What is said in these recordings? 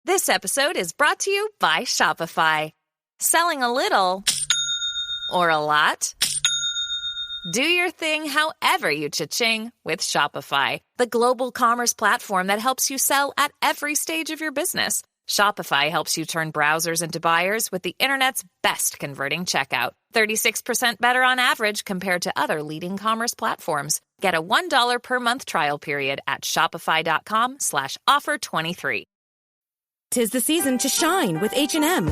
This episode is brought to you by Shopify. Selling a little or a lot? Do your thing however you cha-ching with Shopify, the global commerce platform that helps you sell at every stage of your business. Shopify helps you turn browsers into buyers with the internet's best converting checkout. 36% better on average compared to other leading commerce platforms. Get a $1 per month trial period at shopify.com/offer23. 'Tis the season to shine with H&M.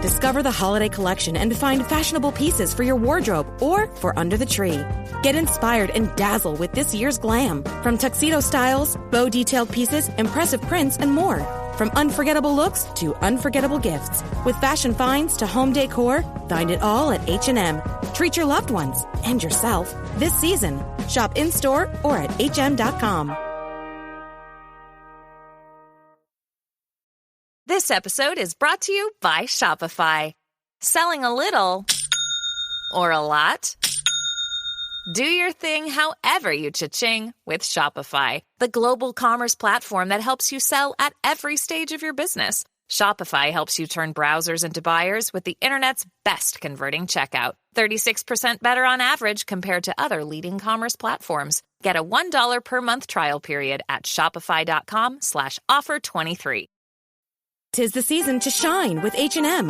Discover the holiday collection and find fashionable pieces for your wardrobe or for under the tree. Get inspired and dazzle with this year's glam. From tuxedo styles, bow detailed pieces, impressive prints, and more. From unforgettable looks to unforgettable gifts. With fashion finds to home decor, find it all at H&M. Treat your loved ones and yourself this season. Shop in-store or at hm.com. This episode is brought to you by Shopify. Selling a little or a lot? Do your thing however you cha-ching with Shopify, the global commerce platform that helps you sell at every stage of your business. Shopify helps you turn browsers into buyers with the internet's best converting checkout. 36% better on average compared to other leading commerce platforms. Get a $1 per month trial period at shopify.com/offer23. 'Tis the season to shine with H&M.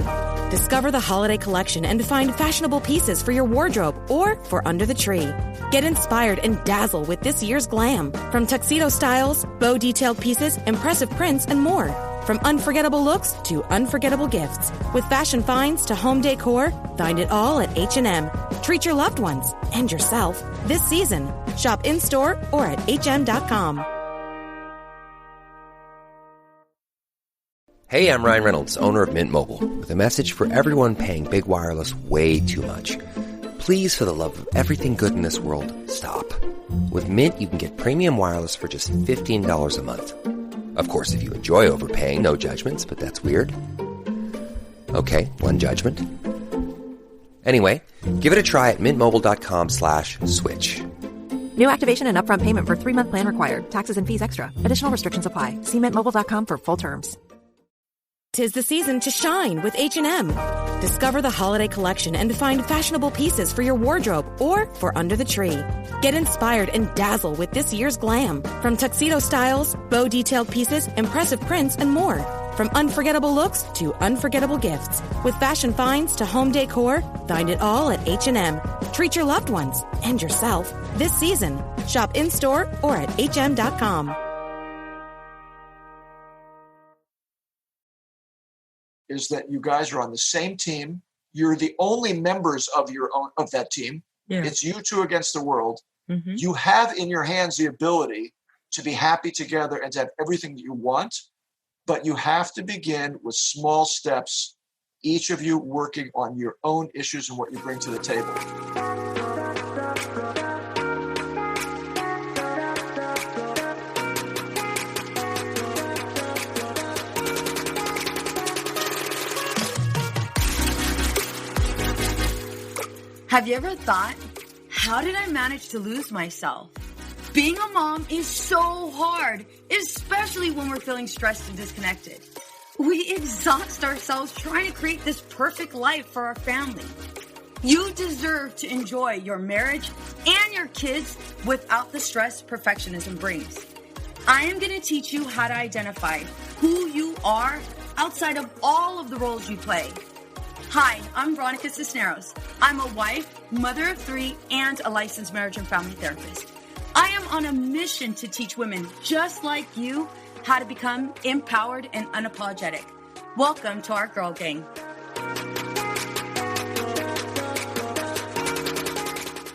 Discover the holiday collection and find fashionable pieces for your wardrobe or for under the tree. Get inspired and dazzle with this year's glam. From tuxedo styles, bow detailed pieces, impressive prints, and more. From unforgettable looks to unforgettable gifts. With fashion finds to home decor, find it all at H&M. Treat your loved ones and yourself this season. Shop in-store or at hm.com. Hey, I'm Ryan Reynolds, owner of Mint Mobile, with a message for everyone paying big wireless way too much. Please, for the love of everything good in this world, stop. With Mint, you can get premium wireless for just $15 a month. Of course, if you enjoy overpaying, no judgments, but that's weird. Okay, one judgment. Anyway, give it a try at mintmobile.com/switch. New activation and upfront payment for 3-month plan required. Taxes and fees extra. Additional restrictions apply. See mintmobile.com for full terms. 'Tis the season to shine with H&M. Discover the holiday collection and find fashionable pieces for your wardrobe or for under the tree. Get inspired and dazzle with this year's glam. From tuxedo styles, bow detailed pieces, impressive prints, and more. From unforgettable looks to unforgettable gifts. With fashion finds to home decor, find it all at H&M. Treat your loved ones and yourself this season. Shop in-store or at hm.com. Is that you guys are on the same team. You're the only members of that team. Yeah. It's you two against the world. Mm-hmm. You have in your hands the ability to be happy together and to have everything that you want, but you have to begin with small steps, each of you working on your own issues and what you bring to the table. Have you ever thought, how did I manage to lose myself? Being a mom is so hard, especially when we're feeling stressed and disconnected. We exhaust ourselves trying to create this perfect life for our family. You deserve to enjoy your marriage and your kids without the stress perfectionism brings. I am going to teach you how to identify who you are outside of all of the roles you play. Hi, I'm Veronica Cisneros. I'm a wife, mother of 3, and a licensed marriage and family therapist. I am on a mission to teach women just like you how to become empowered and unapologetic. Welcome to our Girl Gang.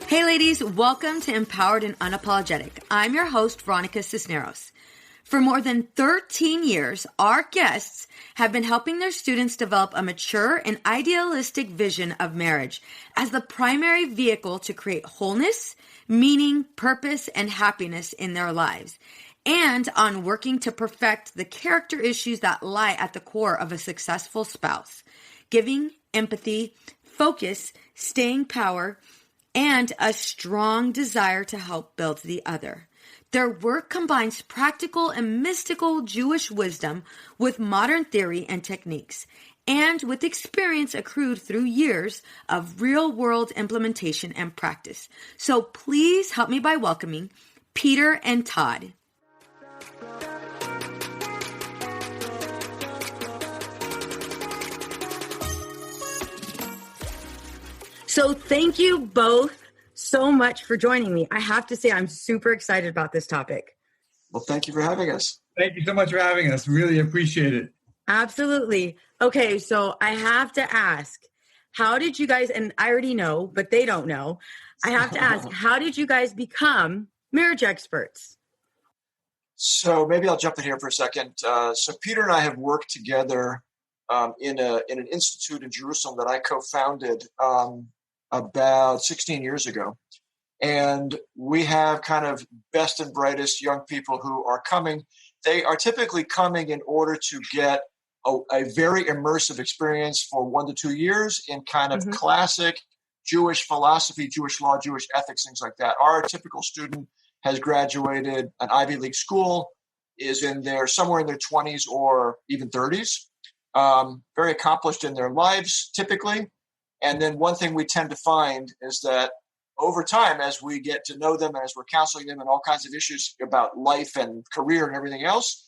Hey ladies, welcome to Empowered and Unapologetic. I'm your host, Veronica Cisneros. For more than 13 years, our guests have been helping their students develop a mature and idealistic vision of marriage as the primary vehicle to create wholeness, meaning, purpose, and happiness in their lives, and on working to perfect the character issues that lie at the core of a successful spouse: giving, empathy, focus, staying power, and a strong desire to help build the other. Their work combines practical and mystical Jewish wisdom with modern theory and techniques, and with experience accrued through years of real-world implementation and practice. So please help me by welcoming Peter and Tod. So thank you both so much for joining me. I have to say I'm super excited about this topic. Well, thank you for having us. Thank you so much for having us. Really appreciate it. Absolutely. Okay, so I have to ask, how did you guys, and I already know, but they don't know, I have to ask, how did you guys become marriage experts? So maybe I'll jump in here for a second. So Peter and I have worked together in an institute in Jerusalem that I co-founded about 16 years ago. And we have kind of best and brightest young people who are coming. They are typically coming in order to get a very immersive experience for 1 to 2 years in kind of classic Jewish philosophy, Jewish law, Jewish ethics, things like that. Our typical student has graduated an Ivy League school, is somewhere in their 20s or even 30s, very accomplished in their lives typically. And then one thing we tend to find is that over time, as we get to know them, as we're counseling them in all kinds of issues about life and career and everything else,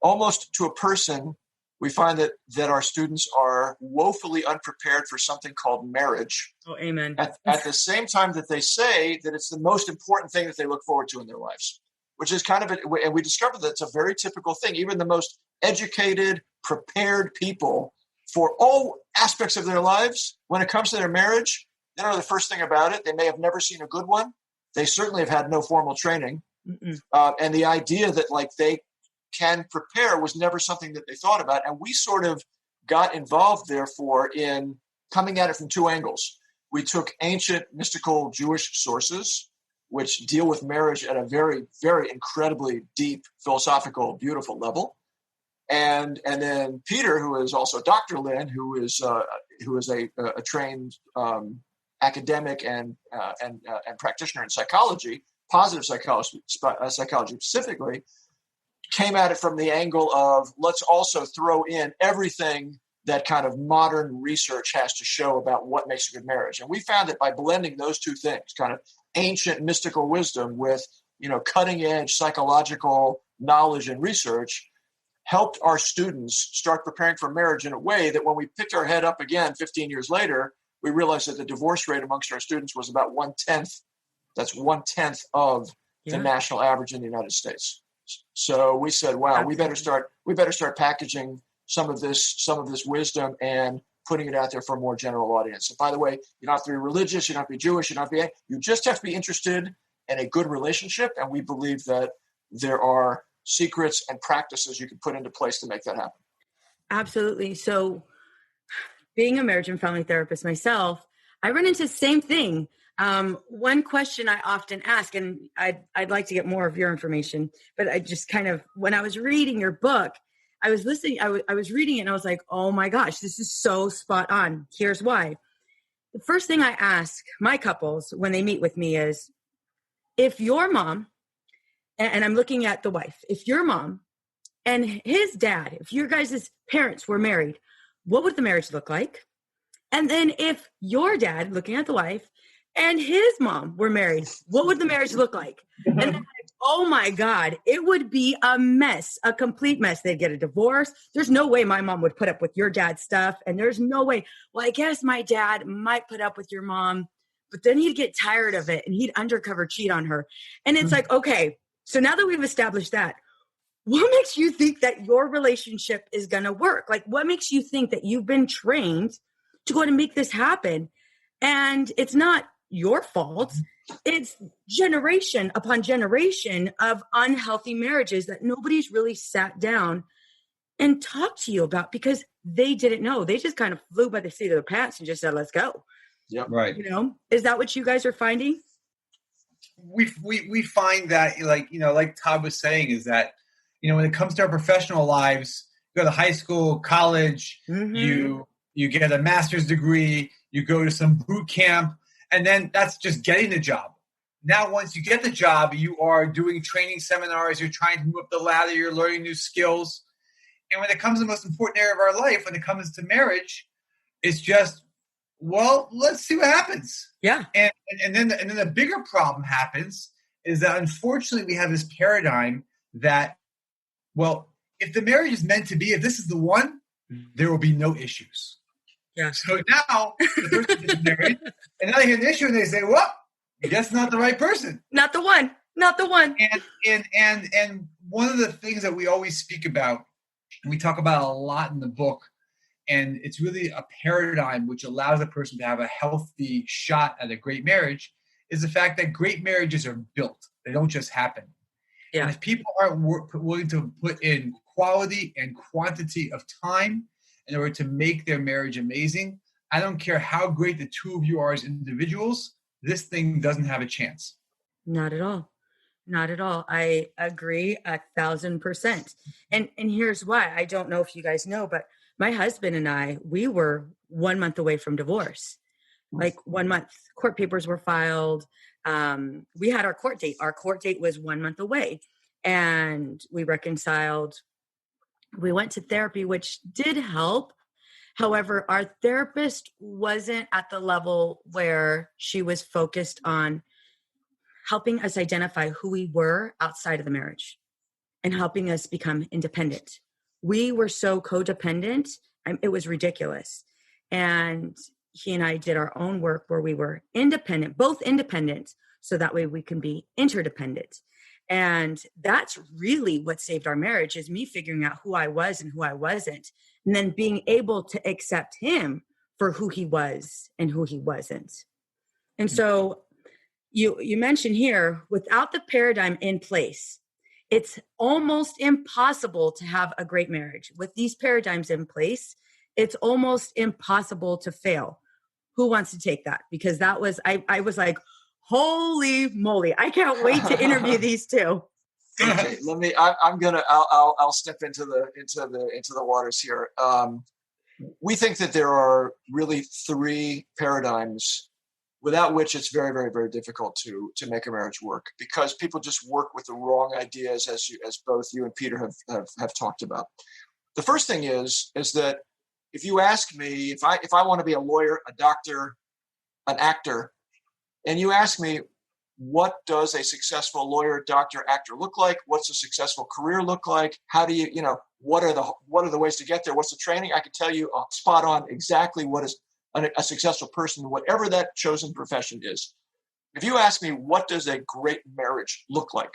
almost to a person, we find that our students are woefully unprepared for something called marriage. Oh, amen. At the same time that they say that it's the most important thing that they look forward to in their lives, which is kind of, and we discovered that it's a very typical thing. Even the most educated, prepared people for all aspects of their lives, when it comes to their marriage, they don't know the first thing about it. They may have never seen a good one. They certainly have had no formal training. And the idea that like they can prepare was never something that they thought about. And we sort of got involved, therefore, in coming at it from two angles. We took ancient mystical Jewish sources, which deal with marriage at a very, very incredibly deep, philosophical, beautiful level. And then Peter, who is also Dr. Lynn, who is a trained academic and practitioner in psychology, positive psychology specifically, came at it from the angle of let's also throw in everything that kind of modern research has to show about what makes a good marriage. And we found that by blending those two things, kind of ancient mystical wisdom with, cutting edge psychological knowledge and research, helped our students start preparing for marriage in a way that when we picked our head up again 15 years later, we realized that the divorce rate amongst our students was about 1/10. That's 1/10 of the national average in the United States. So we said, wow, we better start packaging some of this wisdom and putting it out there for a more general audience. And by the way, you don't have to be religious, you don't have to be Jewish, you just have to be interested in a good relationship. And we believe that there are secrets and practices you can put into place to make that happen. Absolutely. So being a marriage and family therapist myself, I run into the same thing. One question I often ask, and I'd like to get more of your information, but I just kind of, when I was reading your book, I was listening, I was reading it and I was like, oh my gosh, this is so spot on. Here's why. The first thing I ask my couples when they meet with me is, if your mom, and I'm looking at the wife, if your mom and his dad, if your guys' parents were married, what would the marriage look like? And then if your dad, looking at the wife, and his mom were married, what would the marriage look like? And then like, oh my God, it would be a mess, a complete mess. They'd get a divorce. There's no way my mom would put up with your dad's stuff. And there's no way, well, I guess my dad might put up with your mom, but then he'd get tired of it and he'd undercover cheat on her. And it's like, okay, so now that we've established that, what makes you think that your relationship is going to work? Like, what makes you think that you've been trained to go and make this happen? And it's not your fault. It's generation upon generation of unhealthy marriages that nobody's really sat down and talked to you about because they didn't know. They just kind of flew by the seat of their pants and just said, let's go. Yeah, right. Is that what you guys are finding? We find that, like Todd was saying, is that, when it comes to our professional lives, you go to high school, college, you get a master's degree, you go to some boot camp, and then that's just getting the job. now once you get the job, you are doing training seminars, you're trying to move up the ladder, you're learning new skills. And when it comes to the most important area of our life, when it comes to marriage, it's just, well, let's see what happens. Yeah. And then the bigger problem happens is that unfortunately we have this paradigm that, well, if the marriage is meant to be, if this is the one, there will be no issues. Yeah. So now the person is married, and now they get an issue, and they say, "Well, I guess not the right person, not the one, not the one." And one of the things that we always speak about, and we talk about a lot in the book, and it's really a paradigm which allows a person to have a healthy shot at a great marriage, is the fact that great marriages are built; they don't just happen. Yeah. And if people aren't willing to put in quality and quantity of time in order to make their marriage amazing, I don't care how great the two of you are as individuals, this thing doesn't have a chance. Not at all. Not at all. I agree 1,000%. And here's why. I don't know if you guys know, but my husband and I, we were 1 month away from divorce. Like 1 month. Court papers were filed. We had our court date. Our court date was 1 month away. And we reconciled. We went to therapy, which did help. However, our therapist wasn't at the level where she was focused on helping us identify who we were outside of the marriage and helping us become independent. We were so codependent. It was ridiculous. And he and I did our own work where we were independent, both independent, so that way we can be interdependent. And that's really what saved our marriage, is me figuring out who I was and who I wasn't, and then being able to accept him for who he was and who he wasn't. And so you mentioned here, without the paradigm in place, it's almost impossible to have a great marriage. With these paradigms in place, it's almost impossible to fail. Who wants to take that? Because that was, I was like, holy moly, I can't wait to interview these two. Okay, I'll step into the waters here. We think that there are really three paradigms without which it's very, very, very difficult to make a marriage work, because people just work with the wrong ideas, as both you and Peter have talked about. The first thing is that if you ask me if I want to be a lawyer, a doctor, an actor, and you ask me, what does a successful lawyer, doctor, actor look like? What's a successful career look like? How do you, what are the ways to get there? What's the training? I can tell you spot on exactly what is a successful person, whatever that chosen profession is. If you ask me, what does a great marriage look like?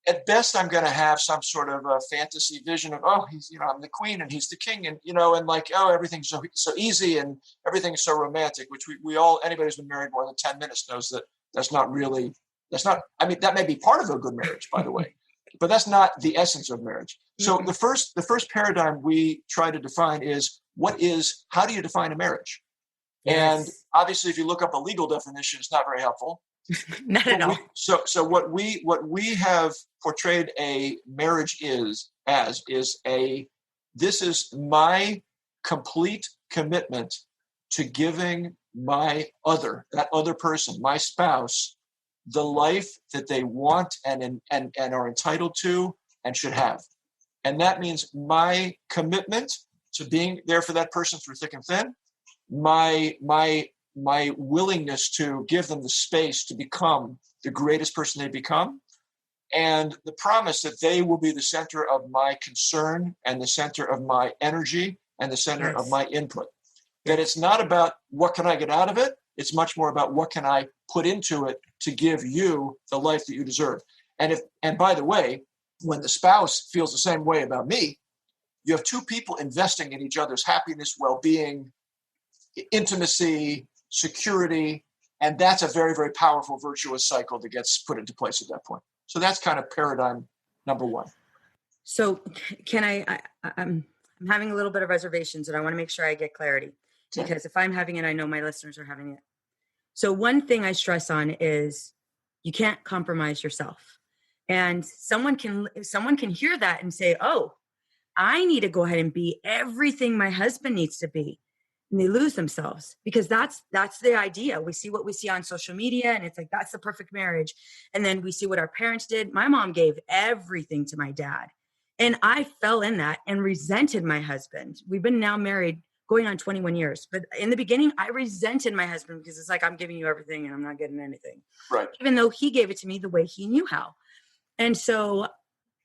At best, I'm going to have some sort of a fantasy vision of, he's, I'm the queen and he's the king, and, and like, everything's so easy and everything's so romantic, which we all, anybody who's been married more than 10 minutes knows that that may be part of a good marriage, by the way, but that's not the essence of marriage. So the first paradigm we try to define is, how do you define a marriage? Yes. And obviously, if you look up a legal definition, it's not very helpful. Not at all. So what we have portrayed a marriage is this is my complete commitment to giving that other person, my spouse, the life that they want and are entitled to and should have. And that means my commitment to being there for that person through thick and thin, my willingness to give them the space to become the greatest person they become, and the promise that they will be the center of my concern and the center of my energy and the center of my input. That it's not about what can I get out of it, it's much more about what can I put into it to give you the life that you deserve. And by the way, when the spouse feels the same way about me, you have two people investing in each other's happiness, well-being, intimacy, security, and that's a very, very powerful, virtuous cycle that gets put into place at that point. So that's kind of paradigm number one. So I'm having a little bit of reservations, and I want to make sure I get clarity, because if I'm having it, I know my listeners are having it. So one thing I stress on is you can't compromise yourself. And someone can hear that and say, oh, I need to go ahead and be everything my husband needs to be. and they lose themselves, because that's the idea. We see what we see on social media, and it's like, that's the perfect marriage. And then we see what our parents did. My mom gave everything to my dad, and I fell in that and resented my husband. We've been now married going on 21 years. But in the beginning, I resented my husband because it's like, I'm giving you everything and I'm not getting anything. Right. Even though he gave it to me the way he knew how. And so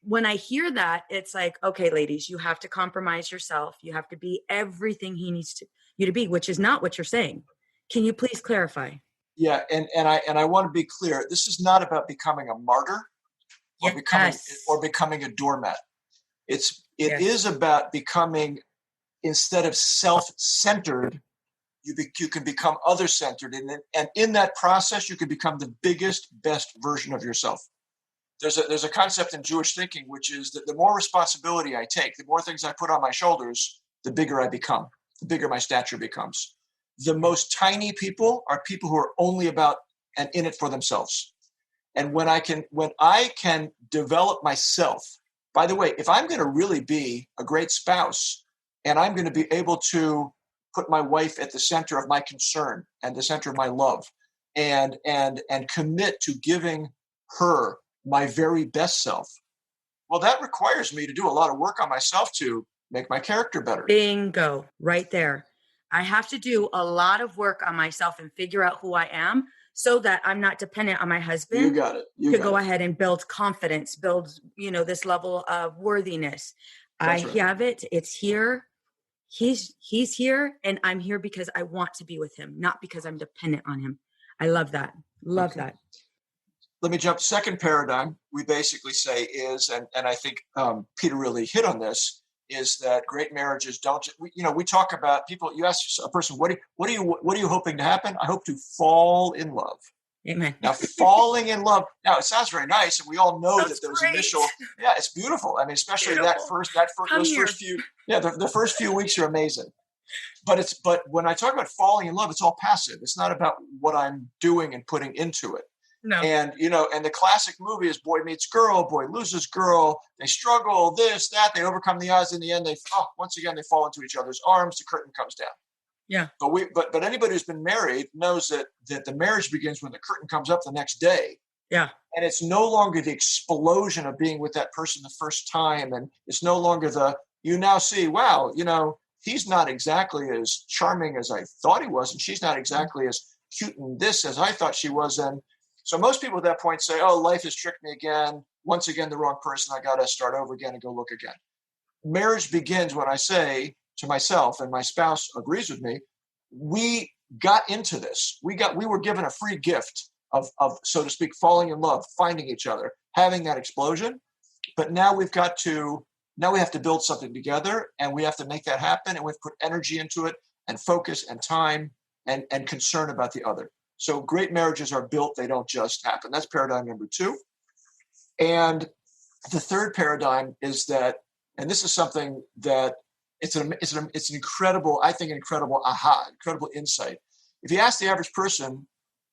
when I hear that, it's like, okay, ladies, you have to compromise yourself. You have to be everything he needs you to be, which is not what you're saying. Can you please clarify? Yeah, and I want to be clear. This is not about becoming a martyr or becoming a doormat. It is about becoming, instead of self-centered, you can become other-centered, and in that process, you can become the biggest, best version of yourself. There's a concept in Jewish thinking, which is that the more responsibility I take, the more things I put on my shoulders, the bigger I become, the bigger my stature becomes. The most tiny people are people who are only about and in it for themselves. And when I can develop myself, by the way, if I'm going to really be a great spouse, and I'm going to be able to put my wife at the center of my concern and the center of my love, and commit to giving her my very best self, well, that requires me to do a lot of work on myself to make my character better. Bingo, right there. I have to do a lot of work on myself and figure out who I am, so that I'm not dependent on my husband. You got it. To go ahead and build confidence, build, this level of worthiness. That's right. Have it. It's here. He's here, and I'm here because I want to be with him, not because I'm dependent on him. I love that. Love that. Let me jump. Second paradigm we basically say is, and I think Peter really hit on this, is that great marriages don't. We talk about people. You ask a person, what are you hoping to happen? I hope to fall in love. Amen. Now, falling in love. Now, it sounds very nice, and we all know that those great. initial. Yeah, it's beautiful. I mean, especially beautiful. those first few. Yeah, the first few weeks are amazing. But when I talk about falling in love, it's all passive. It's not about what I'm doing and putting into it. No. And and the classic movie is boy meets girl, boy loses girl. They struggle, this, that. They overcome the odds. In the end, once again they fall into each other's arms. The curtain comes down. Yeah. But anybody who's been married knows that the marriage begins when the curtain comes up the next day. Yeah. And it's no longer the explosion of being with that person the first time, and it's no longer you now see, wow, he's not exactly as charming as I thought he was, and she's not exactly as cute and this as I thought she was. And so most people at that point say, oh, life has tricked me again. Once again, the wrong person. I got to start over again and go look again. Marriage begins when I say to myself, and my spouse agrees with me, we got into this. We were given a free gift of, so to speak, falling in love, finding each other, having that explosion. But now we have to build something together, and we have to make that happen. And we have to put energy into it, and focus and time and concern about the other. So great marriages are built. They don't just happen. That's paradigm number 2. And the third paradigm is that, and this is something that it's an incredible, I think, incredible insight. If you ask the average person,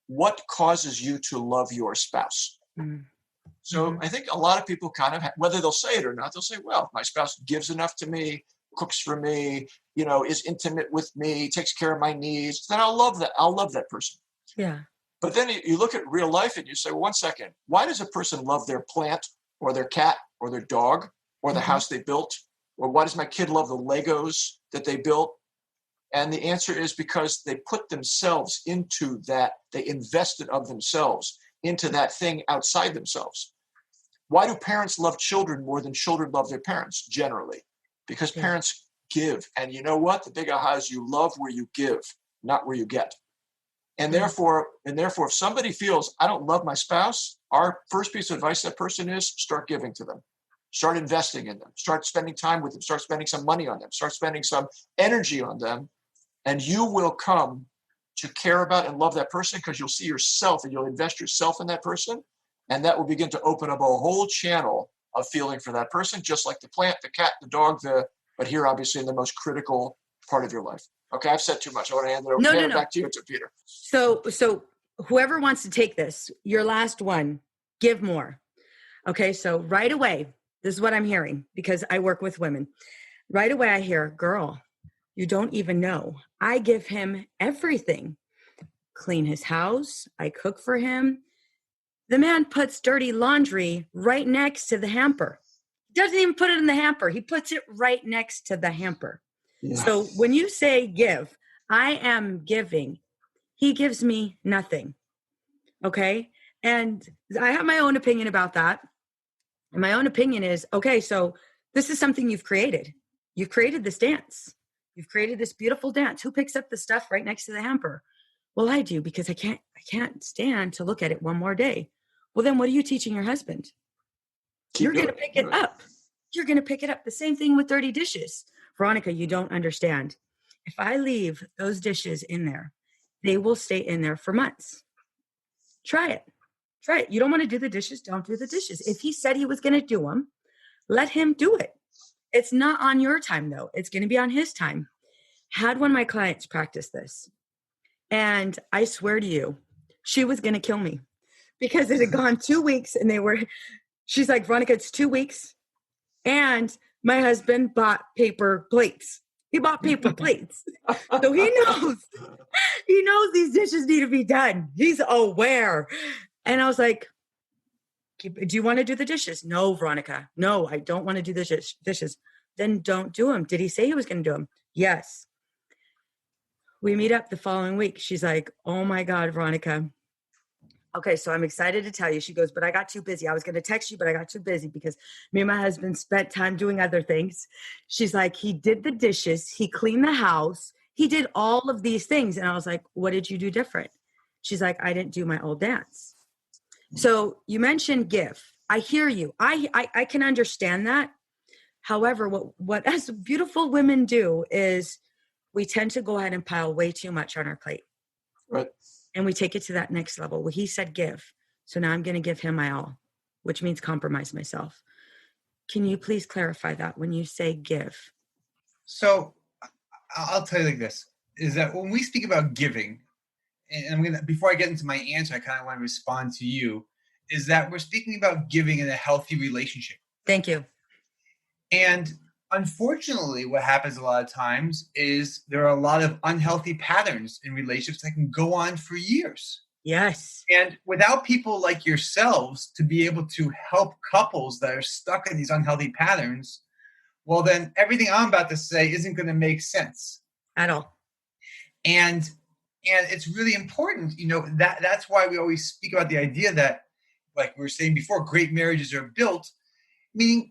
what causes you to love your spouse? Mm-hmm. So I think a lot of people kind of, whether they'll say it or not, they'll say, well, my spouse gives enough to me, cooks for me, is intimate with me, takes care of my needs, then I'll love that. I'll love that person. Yeah. But then you look at real life and you say, well, 1 second, why does a person love their plant or their cat or their dog or the house they built? Or why does my kid love the Legos that they built? And the answer is because they put themselves into that. They invested of themselves into that thing outside themselves. Why do parents love children more than children love their parents generally? Because parents give. And you know what? The big aha is you love where you give, not where you get. And therefore, if somebody feels, I don't love my spouse, our first piece of advice to that person is start giving to them. Start investing in them. Start spending time with them. Start spending some money on them. Start spending some energy on them. And you will come to care about and love that person because you'll see yourself and you'll invest yourself in that person. And that will begin to open up a whole channel of feeling for that person, just like the plant, the cat, the dog, but here obviously in the most critical part of your life. Okay, I've said too much. I want to hand it over back to you, to Peter. So whoever wants to take this, your last one, give more. Okay, so right away, this is what I'm hearing because I work with women. Right away, I hear, girl, You don't even know. I give him everything. Clean his house. I cook for him. The man puts dirty laundry right next to the hamper. Doesn't even put it in the hamper. He puts it right next to the hamper. Yeah. So when you say give, I am giving. He gives me nothing. Okay. And I have my own opinion about that. And my own opinion is, okay, so this is something you've created. You've created this dance. You've created this beautiful dance. Who picks up the stuff right next to the hamper? Well, I do, because I can't stand to look at it one more day. Well, then what are you teaching your husband? You're going to pick it up. You're going to pick it up. The same thing with dirty dishes. Veronica, you don't understand. If I leave those dishes in there, they will stay in there for months. Try it. Try it. You don't want to do the dishes? Don't do the dishes. If he said he was going to do them, let him do it. It's not on your time, though. It's going to be on his time. Had one of my clients practice this. And I swear to you, she was going to kill me because it had gone 2 weeks and she's like, Veronica, it's 2 weeks. And my husband bought paper plates. He bought paper plates. So he knows these dishes need to be done. He's aware. And I was like, do you want to do the dishes? No, Veronica. No, I don't want to do the dishes. Then don't do them. Did he say he was going to do them? Yes. We meet up the following week. She's like, oh my God, Veronica. Okay, so I'm excited to tell you. She goes, but I got too busy. I was going to text you, but I got too busy because me and my husband spent time doing other things. She's like, he did the dishes. He cleaned the house. He did all of these things. And I was like, what did you do different? She's like, I didn't do my old dance. So you mentioned give. I hear you. I can understand that. However, what us beautiful women do is we tend to go ahead and pile way too much on our plate. Right. And we take it to that next level. Well, he said give. So now I'm going to give him my all, which means compromise myself. Can you please clarify that when you say give? So I'll tell you like this, is that when we speak about giving, and before I get into my answer, I kind of want to respond to you, is that we're speaking about giving in a healthy relationship. Thank you. And unfortunately, what happens a lot of times is there are a lot of unhealthy patterns in relationships that can go on for years. Yes. And without people like yourselves to be able to help couples that are stuck in these unhealthy patterns, well, then everything I'm about to say isn't going to make sense at all. And it's really important, that's why we always speak about the idea that, like we were saying before, great marriages are built, meaning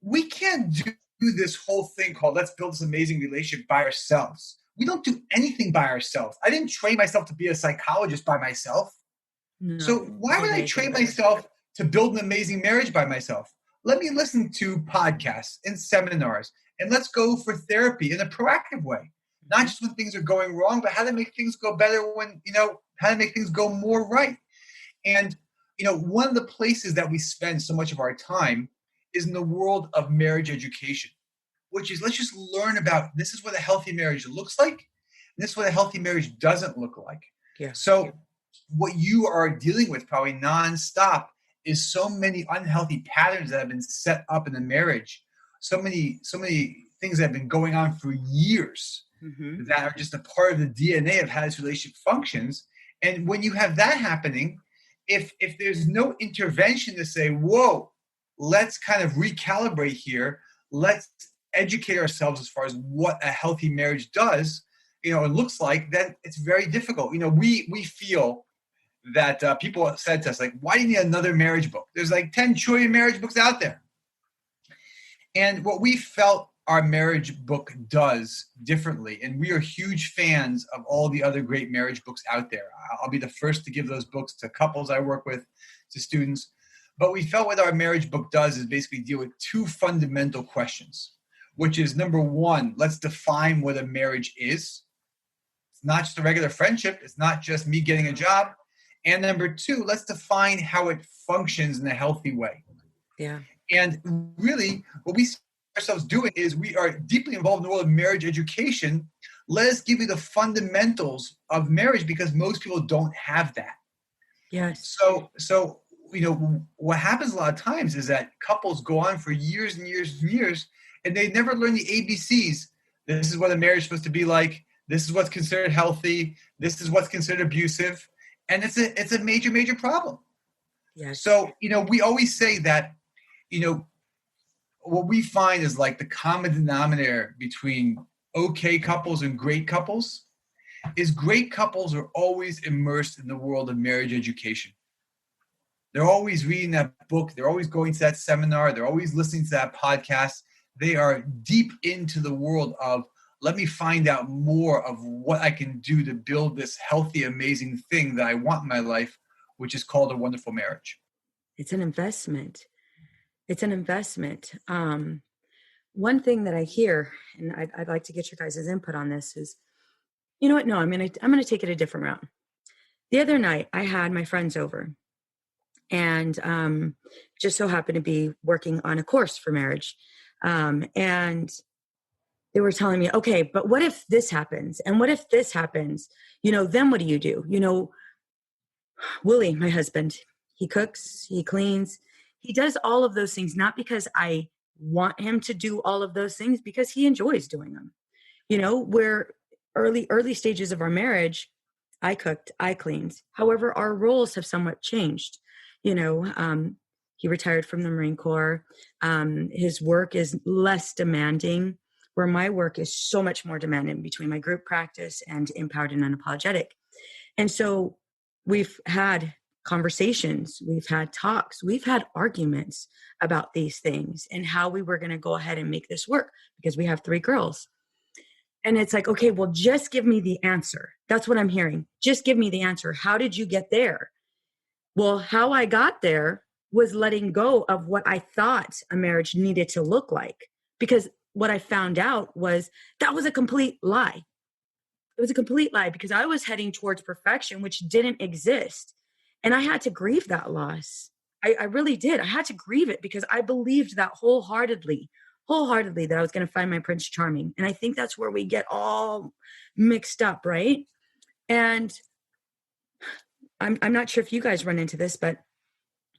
we can't do this whole thing called let's build this amazing relationship by ourselves. We don't do anything by ourselves. I didn't train myself to be a psychologist by myself. No, so why would I train myself to build an amazing marriage by myself? Let me listen to podcasts and seminars, and let's go for therapy in a proactive way. Not just when things are going wrong, but how to make things go better how to make things go more right. And, one of the places that we spend so much of our time is in the world of marriage education, which is let's just learn about this is what a healthy marriage looks like. And this is what a healthy marriage doesn't look like. Yeah. So what you are dealing with probably nonstop is so many unhealthy patterns that have been set up in the marriage. So many things that have been going on for years that are just a part of the DNA of how this relationship functions. And when you have that happening, if there's no intervention to say, whoa, let's kind of recalibrate here. Let's educate ourselves as far as what a healthy marriage does, it looks like, then it's very difficult. We feel that people have said to us, like, why do you need another marriage book? There's like 10 trillion marriage books out there. And what we felt our marriage book does differently, and we are huge fans of all the other great marriage books out there. I'll be the first to give those books to couples I work with, to students. But we felt what our marriage book does is basically deal with two fundamental questions, which is number one, let's define what a marriage is. It's not just a regular friendship. It's not just me getting a job. And number two, let's define how it functions in a healthy way. Yeah. And really what we see ourselves doing is we are deeply involved in the world of marriage education. Let us give you the fundamentals of marriage because most people don't have that. Yes. So what happens a lot of times is that couples go on for years and years and years, and they never learn the ABCs This is what a marriage is supposed to be like. This is what's considered healthy. This is what's considered abusive. And it's a major, major problem. Yes. So, we always say that, what we find is like the common denominator between okay couples and great couples is great couples are always immersed in the world of marriage education. They're always reading that book. They're always going to that seminar. They're always listening to that podcast. They are deep into the world of, let me find out more of what I can do to build this healthy, amazing thing that I want in my life, which is called a wonderful marriage. It's an investment. It's an investment. One thing that I hear, and I'd like to get your guys' input on this, is, you know what? No, I'm gonna take it a different route. The other night, I had my friends over, and just so happened to be working on a course for marriage, and they were telling me, okay, but what if this happens? And what if this happens? Then what do you do? Willie, my husband, he cooks, he cleans, he does all of those things, not because I want him to do all of those things, because he enjoys doing them. Where early stages of our marriage, I cooked, I cleaned. However, our roles have somewhat changed. He retired from the Marine Corps. His work is less demanding, where my work is so much more demanding between my group practice and Empowered and Unapologetic. And so we've had conversations, we've had talks, we've had arguments about these things and how we were going to go ahead and make this work, because we have 3 girls. And it's like, okay, well, just give me the answer. That's what I'm hearing. Just give me the answer. How did you get there? Well, how I got there was letting go of what I thought a marriage needed to look like, because what I found out was that was a complete lie. It was a complete lie, because I was heading towards perfection, which didn't exist. And I had to grieve that loss. I really did. I had to grieve it, because I believed that wholeheartedly that I was going to find my Prince Charming. And I think that's where we get all mixed up, right? And I'm not sure if you guys run into this, but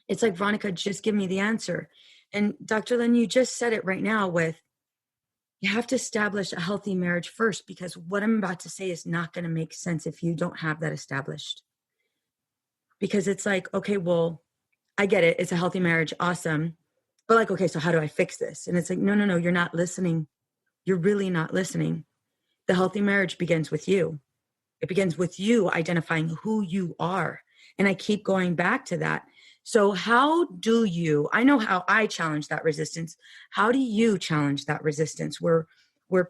it's like, Veronica, just give me the answer. And Dr. Lynn, you just said it right now with, you have to establish a healthy marriage first, because what I'm about to say is not going to make sense if you don't have that established. Because it's like, okay, well, I get it. It's a healthy marriage. Awesome. But like, okay, so how do I fix this? And it's like, no, you're not listening. You're really not listening. The healthy marriage begins with you. It begins with you identifying who you are. And I keep going back to that. So how do you, I know how I challenge that resistance. How do you challenge that resistance where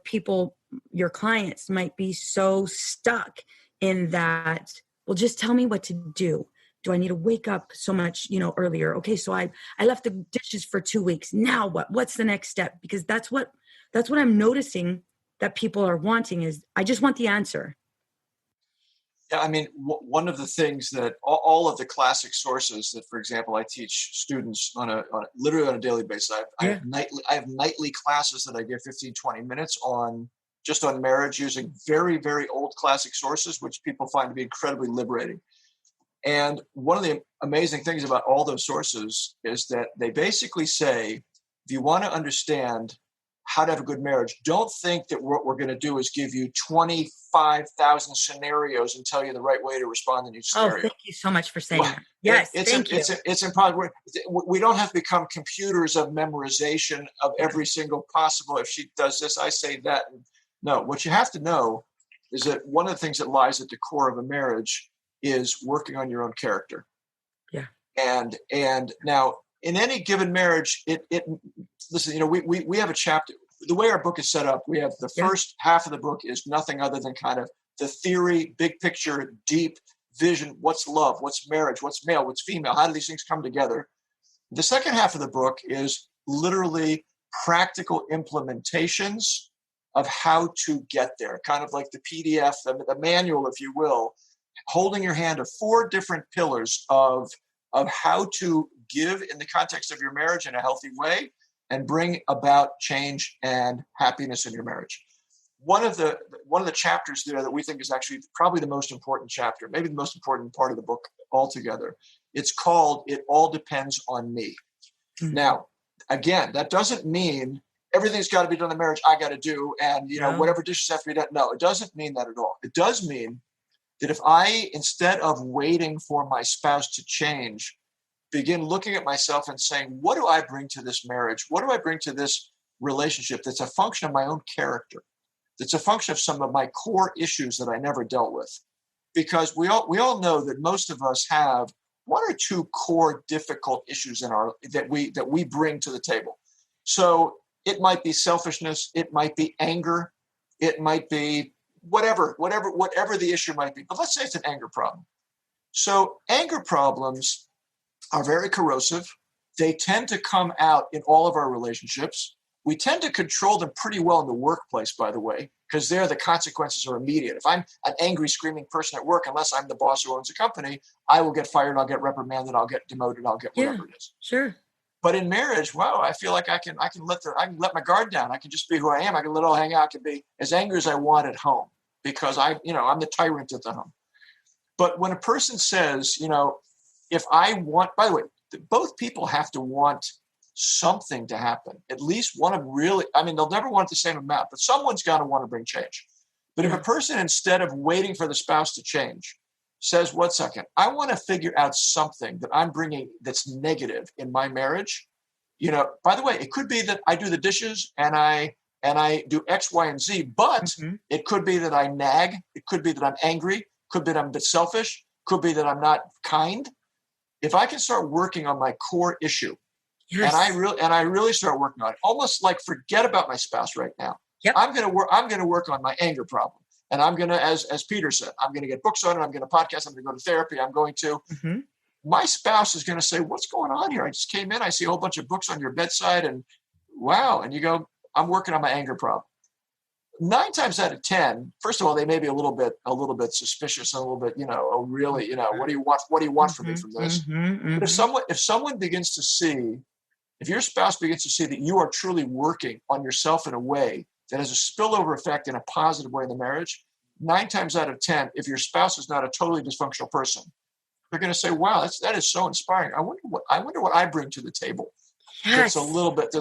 people, your clients might be so stuck in that, well, just tell me what to do. Do I need to wake up so much, earlier? Okay, so I left the dishes for 2 weeks. Now what? What's the next step? Because that's what I'm noticing that people are wanting is, I just want the answer. Yeah, I mean, one of the things that all of the classic sources that, for example, I teach students literally on a daily basis. I have nightly classes that I give 15, 20 minutes on marriage, using very, very old classic sources, which people find to be incredibly liberating. And one of the amazing things about all those sources is that they basically say, if you want to understand how to have a good marriage, don't think that what we're going to do is give you 25,000 scenarios and tell you the right way to respond in each scenario. Oh, thank you so much for saying that. Yes, thank you. It's impossible. We don't have to become computers of memorization of every single possible, if she does this, I say that. No, what you have to know is that one of the things that lies at the core of a marriage is working on your own character. Yeah. And now in any given marriage, listen, we have a chapter. The way our book is set up, we have the first half of the book is nothing other than kind of the theory, big picture, deep vision. What's love? What's marriage? What's male? What's female? How do these things come together? The second half of the book is literally practical implementations of how to get there, kind of like the PDF, the manual, if you will, holding your hand of 4 different pillars of how to give in the context of your marriage in a healthy way and bring about change and happiness in your marriage. One of the chapters there that we think is actually probably the most important chapter, maybe the most important part of the book altogether, it's called "It All Depends on Me." Mm-hmm. Now, again, that doesn't mean everything's got to be done in the marriage, I got to do, and whatever dishes have to be done. No, it doesn't mean that at all. It does mean that if I, instead of waiting for my spouse to change, begin looking at myself and saying, what do I bring to this marriage? What do I bring to this relationship that's a function of my own character? That's a function of some of my core issues that I never dealt with. Because we all know that most of us have one or two core difficult issues that we bring to the table. So it might be selfishness, it might be anger, it might be whatever the issue might be. But let's say it's an anger problem. So anger problems are very corrosive. They tend to come out in all of our relationships. We tend to control them pretty well in the workplace, by the way, because there the consequences are immediate. If I'm an angry, screaming person at work, unless I'm the boss who owns a company, I will get fired, I'll get reprimanded, I'll get demoted, I'll get whatever it is. Sure. But in marriage, wow, I feel like I can let my guard down. I can just be who I am. I can let it all hang out. I can be as angry as I want at home because I'm the tyrant at the home. But when a person says, if I want, by the way, both people have to want something to happen. At least one of them really, they'll never want the same amount, but someone's got to want to bring change. But if a person, instead of waiting for the spouse to change, says, 1 second, I want to figure out something that I'm bringing that's negative in my marriage. By the way, it could be that I do the dishes and I do X, Y, and Z, but it could be that I nag. It could be that I'm angry. It could be that I'm a bit selfish. It could be that I'm not kind. If I can start working on my core issue, and I really start working on it, almost like forget about my spouse right now. Yep. I'm going to work on my anger problem. And I'm going to, as Peter said, I'm going to get books on it. I'm going to podcast. I'm going to go to therapy. I'm going to. My spouse is going to say, what's going on here? I just came in. I see a whole bunch of books on your bedside and wow. And you go, I'm working on my anger problem. 9 times out of 10, first of all, they may be a little bit suspicious and a little bit, really, what do you want from me from this? But if someone begins to see, if your spouse begins to see that you are truly working on yourself in a way that has a spillover effect in a positive way in the marriage, 9 times out of 10, if your spouse is not a totally dysfunctional person, they're going to say, wow, that is so inspiring. I wonder what I bring to the table. That's a little bit.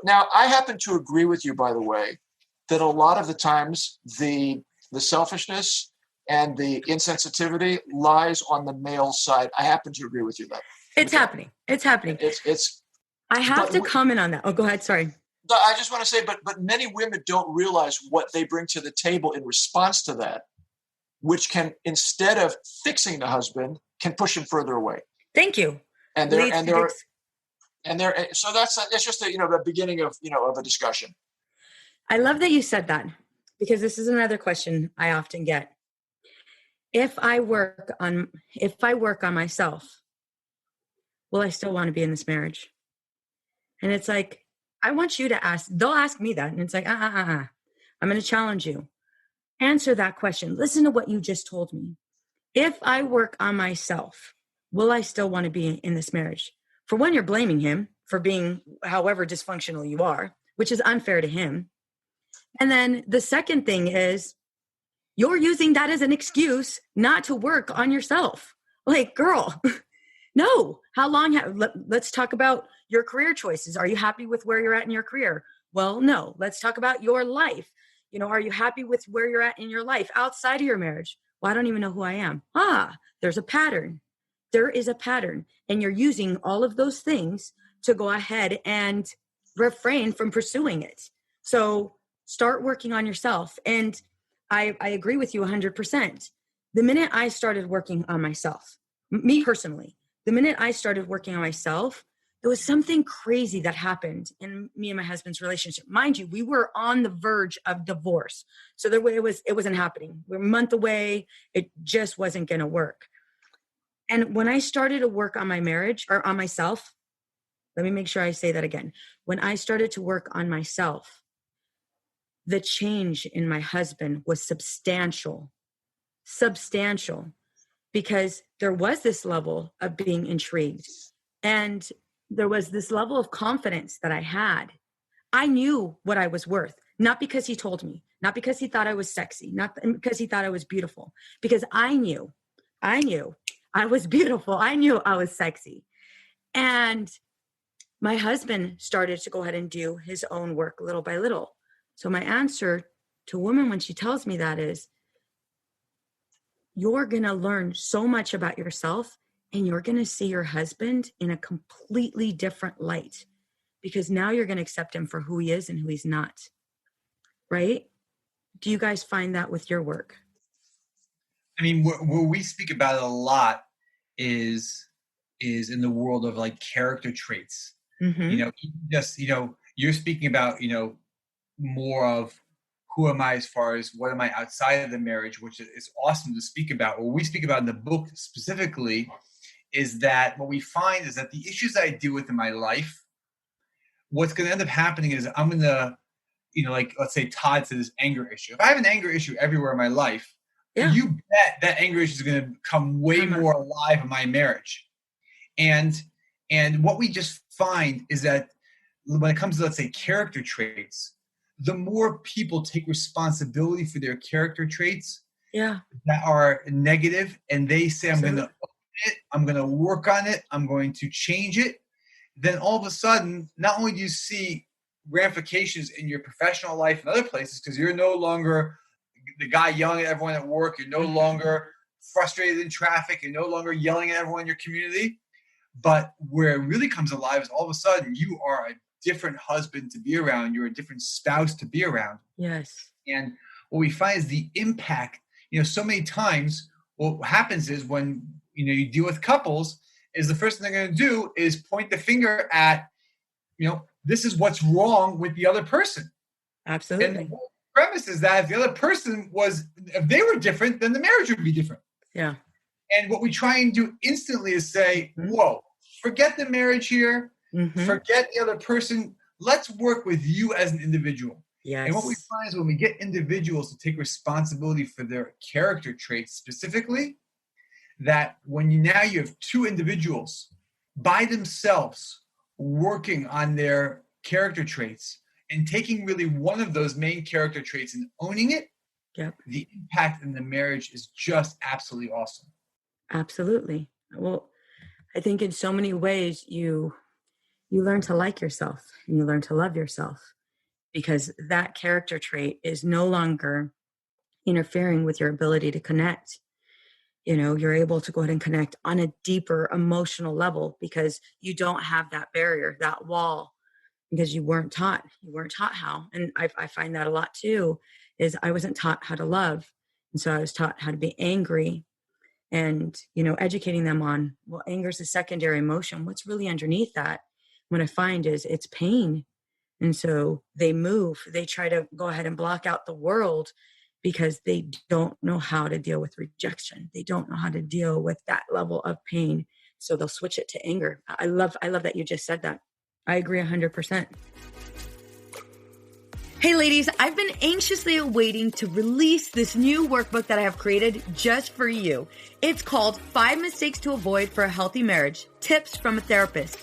Now I happen to agree with you, by the way, that a lot of the times the selfishness and the insensitivity lies on the male side. I happen to agree with you that. It's happening. I have to comment on that. Oh, go ahead. Sorry. I just want to say, but many women don't realize what they bring to the table in response to that, which can, instead of fixing the husband, can push him further away. Thank you. So it's just the beginning of a discussion. I love that you said that, because this is another question I often get. If I work on myself, will I still want to be in this marriage? And it's like, I want you to ask, they'll ask me that. And it's like, I'm going to challenge you. Answer that question. Listen to what you just told me. If I work on myself, will I still want to be in this marriage? For one, you're blaming him for being however dysfunctional you are, which is unfair to him. And then the second thing is you're using that as an excuse not to work on yourself. Like, girl, no. How long? Let's talk about your career choices. Are you happy with where you're at in your career? Well, no. Let's talk about your life. Are you happy with where you're at in your life outside of your marriage? Well, I don't even know who I am. There's a pattern. There is a pattern. And you're using all of those things to go ahead and refrain from pursuing it. So start working on yourself. And I agree with you 100%. The minute I started working on myself, me personally, the minute I started working on myself, there was something crazy that happened in me and my husband's relationship. Mind you, we were on the verge of divorce. So it wasn't happening. We're a month away. It just wasn't going to work. And when I started to work on my marriage or on myself, let me make sure I say that again. When I started to work on myself, the change in my husband was substantial, because there was this level of being intrigued. And there was this level of confidence that I had. I knew what I was worth, not because he told me, not because he thought I was sexy, not because he thought I was beautiful, because I knew I was beautiful. I knew I was sexy. And my husband started to go ahead and do his own work little by little. So my answer to a woman when she tells me that is, you're going to learn so much about yourself, and you're going to see your husband in a completely different light, because now you're going to accept him for who he is and who he's not. Right? Do you guys find that with your work? I mean, where we speak about it a lot is in the world of like character traits. Mm-hmm. You're speaking about, more of who am I as far as what am I outside of the marriage, which is awesome to speak about. What we speak about in the book specifically is that what we find is that the issues I deal with in my life, what's going to end up happening is I'm going to, let's say Todd said this anger issue. If I have an anger issue everywhere in my life, you bet that anger issue is going to become way more alive in my marriage. And what we just find is that when it comes to, let's say, character traits, the more people take responsibility for their character traits that are negative, and they say, I'm going to own it, I'm going to work on it, I'm going to change it, then all of a sudden, not only do you see ramifications in your professional life and other places, because you're no longer the guy yelling at everyone at work, you're no longer frustrated in traffic, you're no longer yelling at everyone in your community, but where it really comes alive is all of a sudden you are a different husband to be around. You're a different spouse to be around. Yes. And what we find is the impact, so many times what happens is when, you deal with couples is the first thing they're going to do is point the finger at, this is what's wrong with the other person. Absolutely. And the premise is that if the other person if they were different, then the marriage would be different. Yeah. And what we try and do instantly is say, whoa, forget the marriage here. Forget the other person. Let's work with you as an individual. Yes. And what we find is when we get individuals to take responsibility for their character traits specifically, that when you have two individuals by themselves working on their character traits and taking really one of those main character traits and owning it, the impact in the marriage is just absolutely awesome. Absolutely. Well, I think in so many ways you learn to like yourself and you learn to love yourself, because that character trait is no longer interfering with your ability to connect. You're able to go ahead and connect on a deeper emotional level because you don't have that barrier, that wall, because you weren't taught how. And I find that a lot too, is I wasn't taught how to love. And so I was taught how to be angry. And, educating them on, well, anger is a secondary emotion. What's really underneath that? What I find is it's pain. And so they try to go ahead and block out the world because they don't know how to deal with rejection. They don't know how to deal with that level of pain. So they'll switch it to anger. I love that you just said that. I agree 100%. Hey ladies, I've been anxiously awaiting to release this new workbook that I have created just for you. It's called 5 Mistakes to Avoid for a Healthy Marriage, Tips from a Therapist.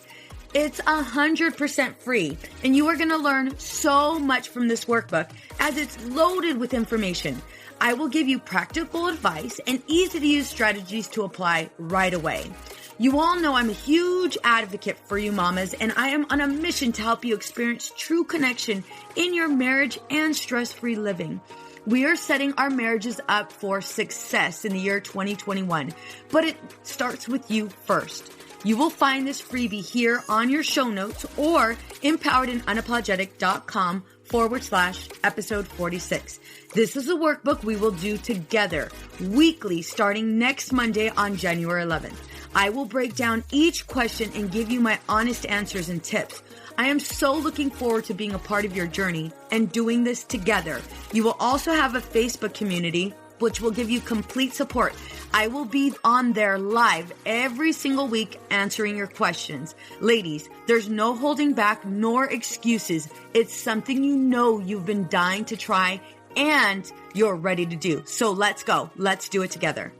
It's 100% free, and you are going to learn so much from this workbook as it's loaded with information. I will give you practical advice and easy-to-use strategies to apply right away. You all know I'm a huge advocate for you mamas, and I am on a mission to help you experience true connection in your marriage and stress-free living. We are setting our marriages up for success in the year 2021, but it starts with you first. You will find this freebie here on your show notes or empoweredandunapologetic.com/episode 46. This is a workbook we will do together weekly starting next Monday on January 11th. I will break down each question and give you my honest answers and tips. I am so looking forward to being a part of your journey and doing this together. You will also have a Facebook community which will give you complete support. I will be on there live every single week answering your questions. Ladies, there's no holding back nor excuses. It's something you've been dying to try and you're ready to do. So let's go. Let's do it together.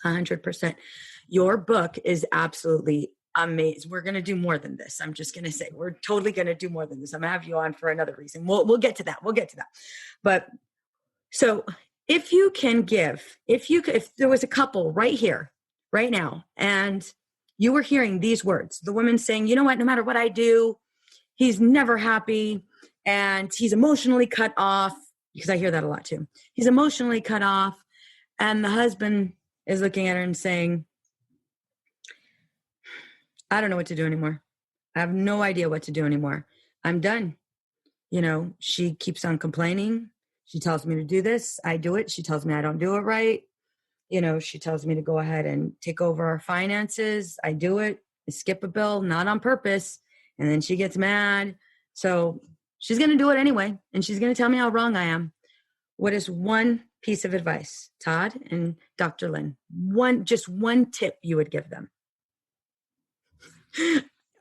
100%. Your book is absolutely amazing. We're going to do more than this. I'm just going to say we're totally going to do more than this. I'm going to have you on for another reason. We'll get to that. But so if there was a couple right here, right now, and you were hearing these words, the woman saying, you know what, no matter what I do, he's never happy and he's emotionally cut off, because I hear that a lot too. He's emotionally cut off. And the husband is looking at her and saying, I don't know what to do anymore. I have no idea what to do anymore. I'm done. She keeps on complaining. She tells me to do this. I do it. She tells me I don't do it right. She tells me to go ahead and take over our finances. I do it. I skip a bill, not on purpose. And then she gets mad. So she's going to do it anyway. And she's going to tell me how wrong I am. What is one piece of advice, Todd and Dr. Lynn? Just one tip you would give them.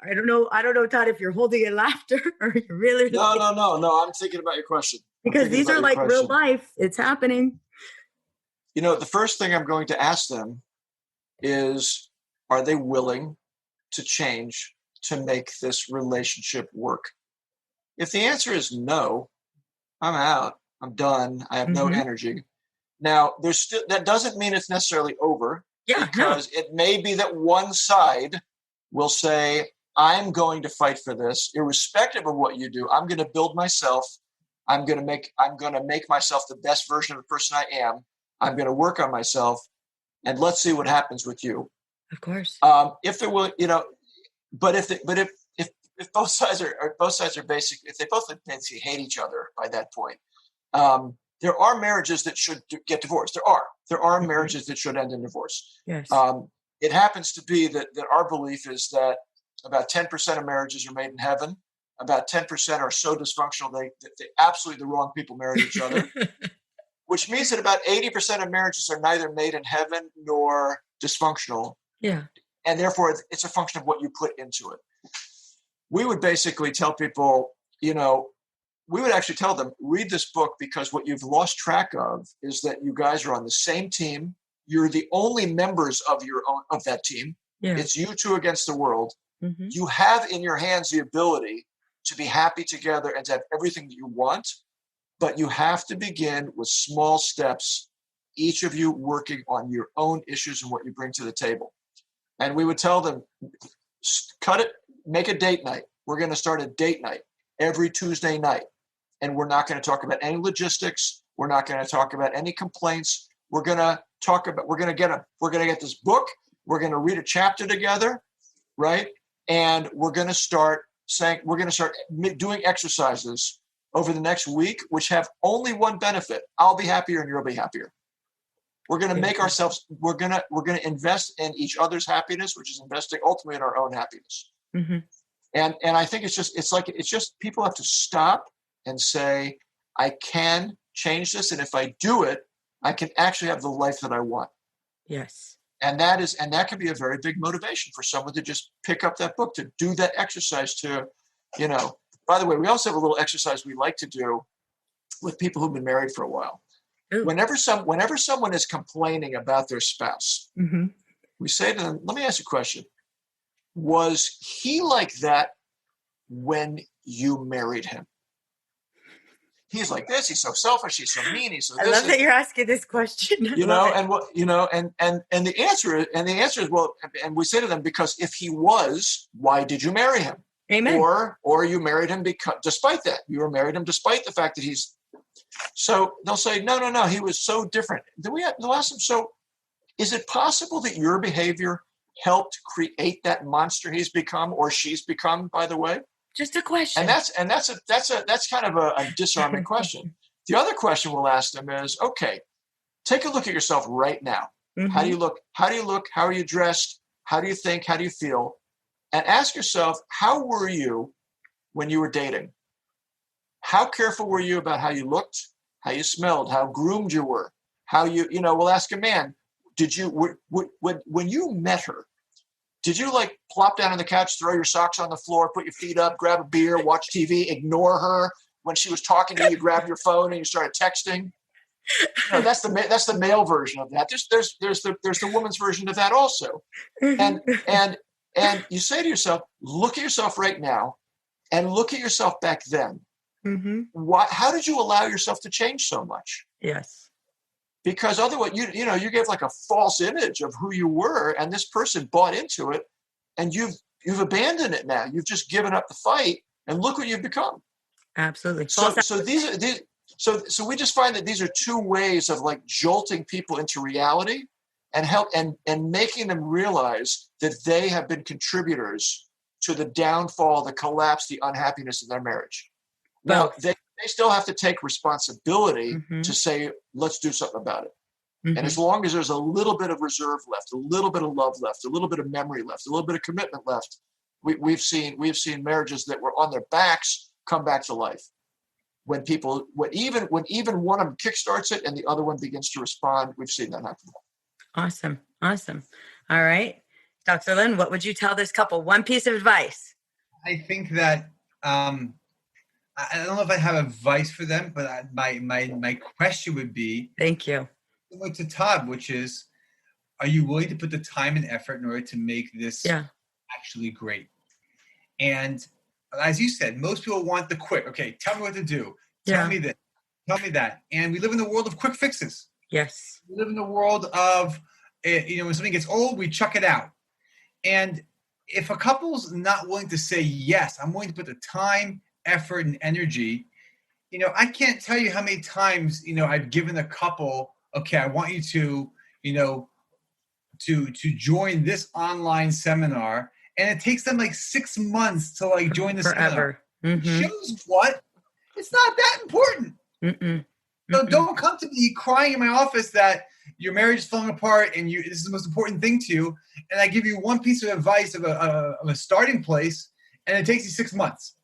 I don't know, Todd, if you're holding in laughter or you're really. No. I'm thinking about your question. Because these are like real life. It's happening. The first thing I'm going to ask them is, are they willing to change to make this relationship work? If the answer is no, I'm out. I'm done. I have no energy. Now, that doesn't mean it's necessarily over. Yeah, because it may be that one side will say, I'm going to fight for this, irrespective of what you do. I'm going to build myself. I'm going to make myself the best version of the person I am. I'm going to work on myself, and let's see what happens with you. Of course. If there will, but if both sides are basically, if they both basically hate each other by that point, there are marriages that should get divorced. There are marriages that should end in divorce. Yes. It happens to be that our belief is that about 10% of marriages are made in heaven. About 10% are so dysfunctional they absolutely the wrong people married each other, which means that about 80% of marriages are neither made in heaven nor dysfunctional. Yeah. And therefore, it's a function of what you put into it. We would basically tell people, we would actually tell them, read this book, because what you've lost track of is that you guys are on the same team. You're the only members of that team. Yeah. It's you two against the world. Mm-hmm. You have in your hands the ability to be happy together and to have everything that you want, but you have to begin with small steps, each of you working on your own issues and what you bring to the table. And we would tell them, cut it, make a date night. We're going to start a date night every Tuesday night. And we're not going to talk about any logistics. We're not going to talk about any complaints. We're going to get this book. We're going to read a chapter together, right? And we're going to start doing exercises over the next week, which have only one benefit. I'll be happier and you'll be happier. We're going to make ourselves, we're going to invest in each other's happiness, which is investing ultimately in our own happiness. Mm-hmm. And I think it's just people have to stop and say, I can change this. And if I do it, I can actually have the life that I want. Yes. And that can be a very big motivation for someone to just pick up that book, to do that exercise, by the way, we also have a little exercise we like to do with people who've been married for a while. Ooh. Whenever someone is complaining about their spouse, mm-hmm. we say to them, let me ask you a question. Was he like that when you married him? He's like this. He's so selfish. He's so mean. He's so. I love that you're asking this question. And the answer is well. And we say to them, because if he was, why did you marry him? Amen. Or you married him despite that. You married him despite the fact that he's. So they'll say, no. He was so different. They'll ask them. So, is it possible that your behavior helped create that monster he's become or she's become? By the way. Just a question. And that's kind of a disarming question. The other question we'll ask them is, okay, take a look at yourself right now. Mm-hmm. How do you look? How are you dressed? How do you think? How do you feel? And ask yourself, how were you when you were dating? How careful were you about how you looked, how you smelled, how groomed you were? How we'll ask a man, when you met her, did you plop down on the couch, throw your socks on the floor, put your feet up, grab a beer, watch TV, ignore her? When she was talking to you, you grabbed your phone and you started texting? That's the male version of that. There's the woman's version of that also. And you say to yourself, look at yourself right now and look at yourself back then. Mm-hmm. How did you allow yourself to change so much? Yes. Because otherwise, you gave a false image of who you were, and this person bought into it, and you've abandoned it now. You've just given up the fight, and look what you've become. Absolutely. So we just find that these are two ways of like jolting people into reality and making them realize that they have been contributors to the downfall, the collapse, the unhappiness in their marriage. Now, they still have to take responsibility to say, let's do something about it. And as long as there's a little bit of reserve left, a little bit of love left, a little bit of memory left, a little bit of commitment left, we've seen marriages that were on their backs come back to life. When even one of them kickstarts it and the other one begins to respond, we've seen that happen. Awesome. All right. Dr. Lynn, what would you tell this couple? One piece of advice. I think that I don't know if I have advice for them, but my question would be, thank you, similar to Todd, which is, are you willing to put the time and effort in order to make this actually great? And as you said, most people want the quick. Okay, tell me what to do. Tell me this. Tell me that. And we live in the world of quick fixes. Yes. We live in the world of, when something gets old, we chuck it out. And if a couple's not willing to say, yes, I'm willing to put the time, effort, and energy, I can't tell you how many times, I've given a couple, okay, I want you to, to join this online seminar. And it takes them like 6 months to like join the forever. Seminar. Shows what? It's not that important. So don't come to me crying in my office that your marriage is falling apart and this is the most important thing to you. And I give you one piece of advice of a starting place, and it takes you 6 months.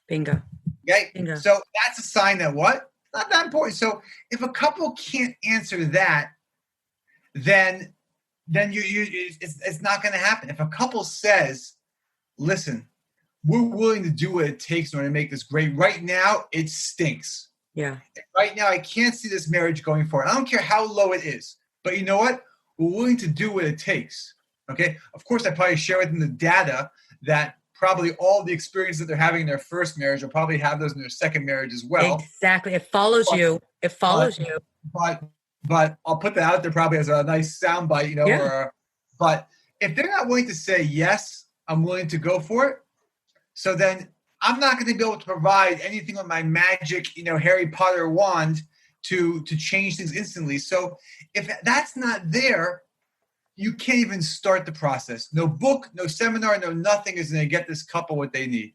Bingo. Okay. Bingo. So that's a sign that what? Not that important. So if a couple can't answer that, then it's not going to happen. If a couple says, listen, we're willing to do what it takes in order to make this great. Right now, it stinks. Yeah. Right now, I can't see this marriage going forward. I don't care how low it is. But you know what? We're willing to do what it takes. Okay? Of course, I probably share with them the data that probably all the experiences that they're having in their first marriage will probably have those in their second marriage as well. Exactly. It follows you. It follows you. But I'll put that out there probably as a nice soundbite, but if they're not willing to say, yes, I'm willing to go for it, so then I'm not going to be able to provide anything with my magic, Harry Potter wand to change things instantly. So if that's not there, you can't even start the process. No book, no seminar, no nothing is going to get this couple what they need.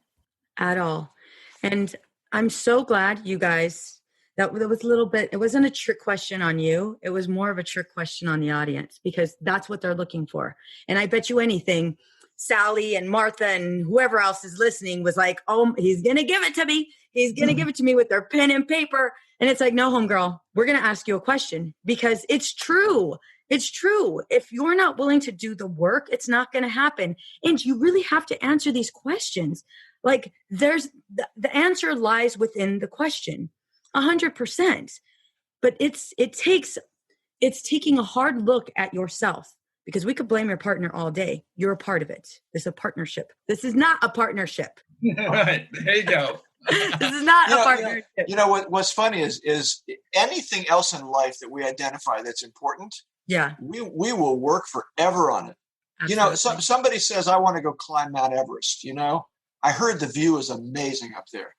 At all. And I'm so glad you guys, that was a little bit, it wasn't a trick question on you. It was more of a trick question on the audience, because that's what they're looking for. And I bet you anything, Sally and Martha and whoever else is listening was like, oh, he's going to give it to me. He's going to give it to me with their pen and paper. And it's like, no, homegirl, we're going to ask you a question, because it's true. It's true. If you're not willing to do the work, it's not going to happen. And you really have to answer these questions. Like the answer lies within the question. 100%. But it's taking a hard look at yourself, because we could blame your partner all day. You're a part of it. This is a partnership. This is not a partnership. Right. There you go. This is not a partnership. What's funny is anything else in life that we identify that's important. Yeah. We will work forever on it. Absolutely. Somebody says, I want to go climb Mount Everest. I heard the view is amazing up there.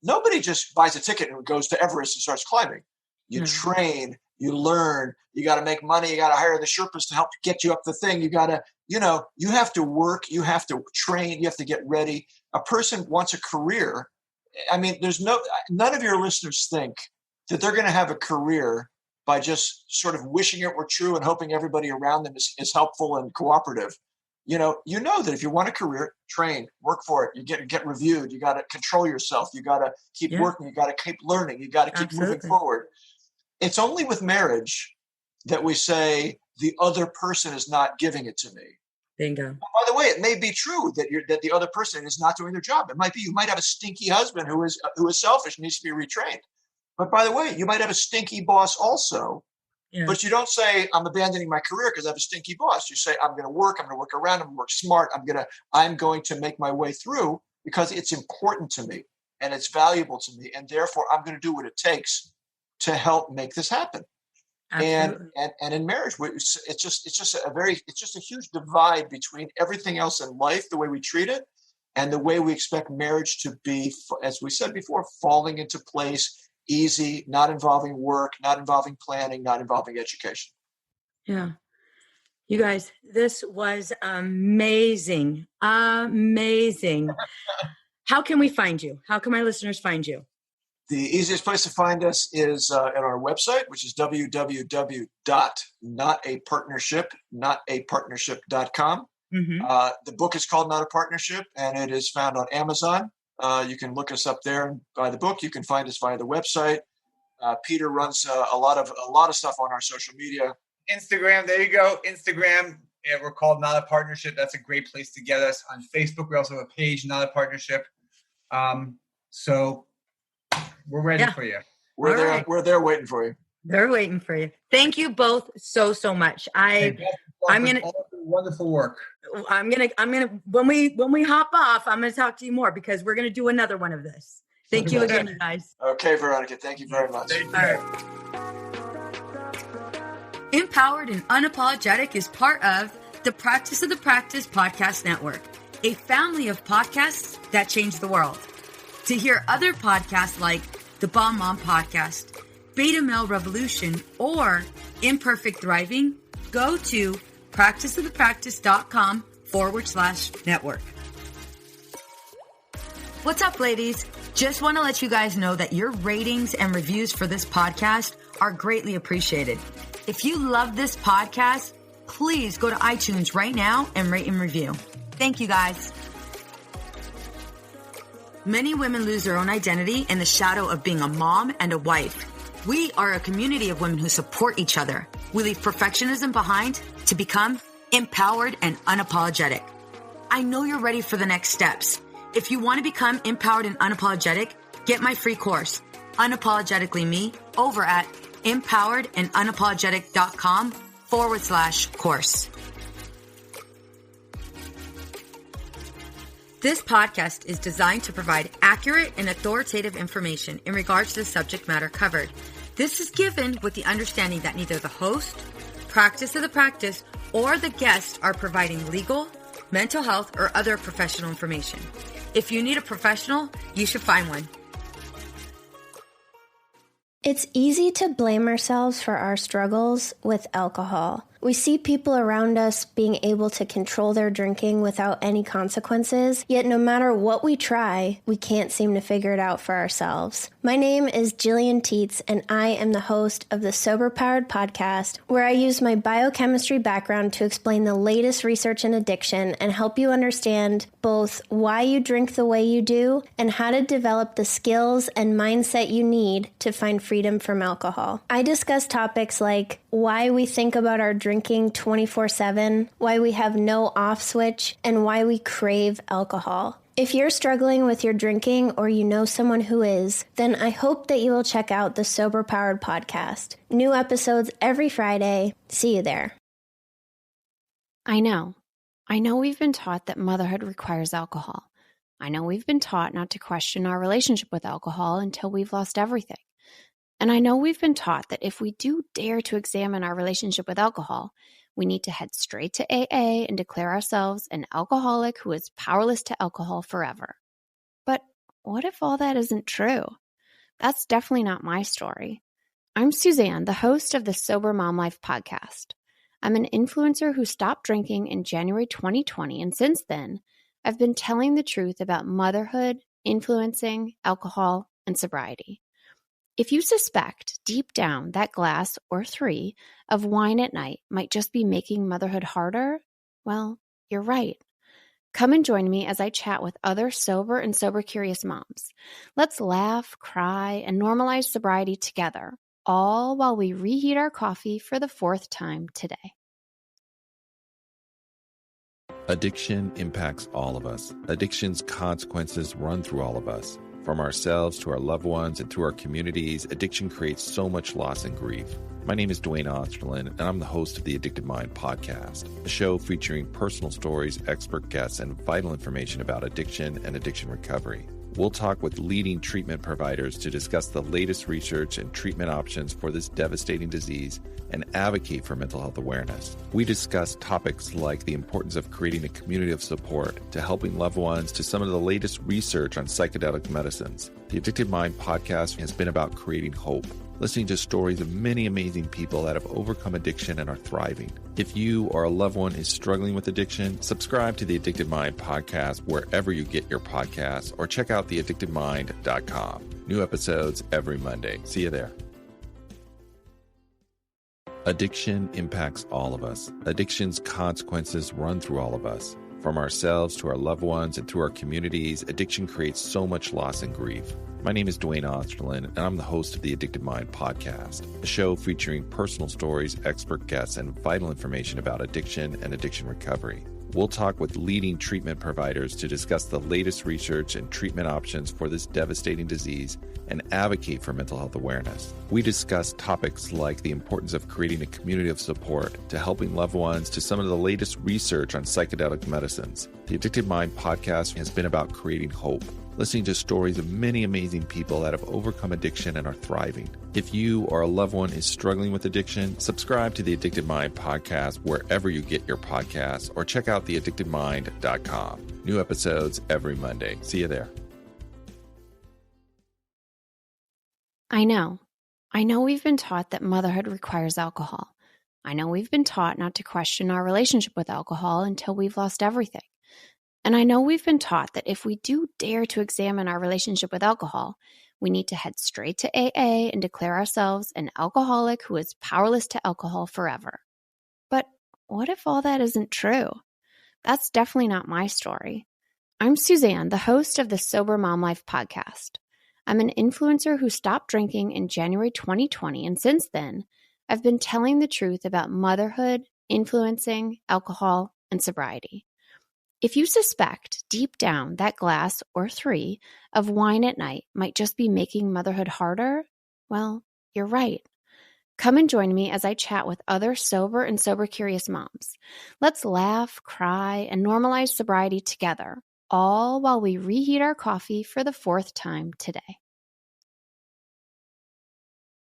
Nobody just buys a ticket and goes to Everest and starts climbing. You train, you learn, you got to make money, you got to hire the Sherpas to help get you up the thing. You got to, you have to work, you have to train, you have to get ready. A person wants a career. I mean, none of your listeners think that they're going to have a career by just sort of wishing it were true and hoping everybody around them is helpful and cooperative. You know that if you want a career, train, work for it. You get reviewed. You got to control yourself. You got to keep working. You got to keep learning. You got to keep moving forward. It's only with marriage that we say the other person is not giving it to me. Bingo. By the way, it may be true that the other person is not doing their job. It might be you might have a stinky husband who is selfish and needs to be retrained. But by the way, you might have a stinky boss also. Yeah. But you don't say, I'm abandoning my career because I have a stinky boss. You say, I'm going to work around, I'm going to work smart. I'm going to make my way through because it's important to me and it's valuable to me. And therefore, I'm going to do what it takes to help make this happen. Absolutely. And in marriage, it's just a huge divide between everything else in life, the way we treat it, and the way we expect marriage to be, as we said before, falling into place, easy, not involving work, not involving planning, not involving education. Yeah. You guys, this was amazing. Amazing. How can we find you? How can my listeners find you? The easiest place to find us is at our website, which is www.notapartnership.com. Mm-hmm. The book is called Not a Partnership, and it is found on Amazon. You can look us up there and buy the book. You can find us via the website. Peter runs a lot of stuff on our social media. Instagram, there you go. Instagram, we're called Not a Partnership. That's a great place to get us. On Facebook, we also have a page, Not a Partnership. So we're ready for you. We're there. Right. We're there waiting for you. They're waiting for you. Thank you both so much. I'm gonna wonderful work. I'm gonna when we hop off, I'm gonna talk to you more because we're gonna do another one of this. Thank you again, you guys. Okay, Veronica. Thank you very much. All right. Empowered and Unapologetic is part of the Practice of the Practice Podcast Network, a family of podcasts that change the world. To hear other podcasts like the Bomb Mom Podcast, Beta Male Revolution, or Imperfect Thriving, go to practiceofthepractice.com/network. What's up, ladies? Just want to let you guys know that your ratings and reviews for this podcast are greatly appreciated. If you love this podcast, please go to iTunes right now and rate and review. Thank you, guys. Many women lose their own identity in the shadow of being a mom and a wife. We are a community of women who support each other. We leave perfectionism behind to become empowered and unapologetic. I know you're ready for the next steps. If you want to become empowered and unapologetic, get my free course, Unapologetically Me, over at empoweredandunapologetic.com/course. This podcast is designed to provide accurate and authoritative information in regards to the subject matter covered. This is given with the understanding that neither the host, Practice of the Practice, or the guest are providing legal, mental health, or other professional information. If you need a professional, you should find one. It's easy to blame ourselves for our struggles with alcohol. We see people around us being able to control their drinking without any consequences, yet no matter what we try, we can't seem to figure it out for ourselves. My name is Jillian Teets, and I am the host of the Sober Powered Podcast, where I use my biochemistry background to explain the latest research in addiction and help you understand both why you drink the way you do and how to develop the skills and mindset you need to find freedom from alcohol. I discuss topics like why we think about our drinking 24/7, why we have no off switch, and why we crave alcohol. If you're struggling with your drinking or you know someone who is, then I hope that you will check out the Sober Powered Podcast. New episodes every Friday. See you there. I know we've been taught that motherhood requires alcohol. I know we've been taught not to question our relationship with alcohol until we've lost everything. And I know we've been taught that if we do dare to examine our relationship with alcohol, we need to head straight to AA and declare ourselves an alcoholic who is powerless to alcohol forever. But what if all that isn't true? That's definitely not my story. I'm Suzanne, the host of the Sober Mom Life podcast. I'm an influencer who stopped drinking in January 2020, and since then, I've been telling the truth about motherhood, influencing, alcohol, and sobriety. If you suspect deep down that glass or 3 of wine at night might just be making motherhood harder, well, you're right. Come and join me as I chat with other sober and sober-curious moms. Let's laugh, cry, and normalize sobriety together, all while we reheat our coffee for the 4th time today. Addiction impacts all of us. Addiction's consequences run through all of us. From ourselves to our loved ones and through our communities, addiction creates so much loss and grief. My name is Dwayne Osterlin, and I'm the host of the Addicted Mind podcast, a show featuring personal stories, expert guests, and vital information about addiction and addiction recovery. We'll talk with leading treatment providers to discuss the latest research and treatment options for this devastating disease and advocate for mental health awareness. We discuss topics like the importance of creating a community of support to helping loved ones to some of the latest research on psychedelic medicines. The Addicted Mind podcast has been about creating hope, listening to stories of many amazing people that have overcome addiction and are thriving. If you or a loved one is struggling with addiction, subscribe to the Addicted Mind podcast wherever you get your podcasts or check out theaddictedmind.com. New episodes every Monday. See you there. Addiction impacts all of us. Addiction's consequences run through all of us. From ourselves to our loved ones and through our communities, addiction creates so much loss and grief. My name is Dwayne Osterlin, and I'm the host of the Addicted Mind podcast, a show featuring personal stories, expert guests, and vital information about addiction and addiction recovery. We'll talk with leading treatment providers to discuss the latest research and treatment options for this devastating disease and advocate for mental health awareness. We discuss topics like the importance of creating a community of support to helping loved ones to some of the latest research on psychedelic medicines. The Addicted Mind podcast has been about creating hope, listening to stories of many amazing people that have overcome addiction and are thriving. If you or a loved one is struggling with addiction, subscribe to the Addicted Mind podcast wherever you get your podcasts or check out theaddictedmind.com. New episodes every Monday. See you there. I know we've been taught that motherhood requires alcohol. I know we've been taught not to question our relationship with alcohol until we've lost everything. And I know we've been taught that if we do dare to examine our relationship with alcohol, we need to head straight to AA and declare ourselves an alcoholic who is powerless to alcohol forever. But what if all that isn't true? That's definitely not my story. I'm Suzanne, the host of the Sober Mom Life podcast. I'm an influencer who stopped drinking in January 2020, and since then, I've been telling the truth about motherhood, influencing, alcohol, and sobriety. If you suspect deep down that glass or 3 of wine at night might just be making motherhood harder, well, you're right. Come and join me as I chat with other sober and sober-curious moms. Let's laugh, cry, and normalize sobriety together, all while we reheat our coffee for the 4th time today.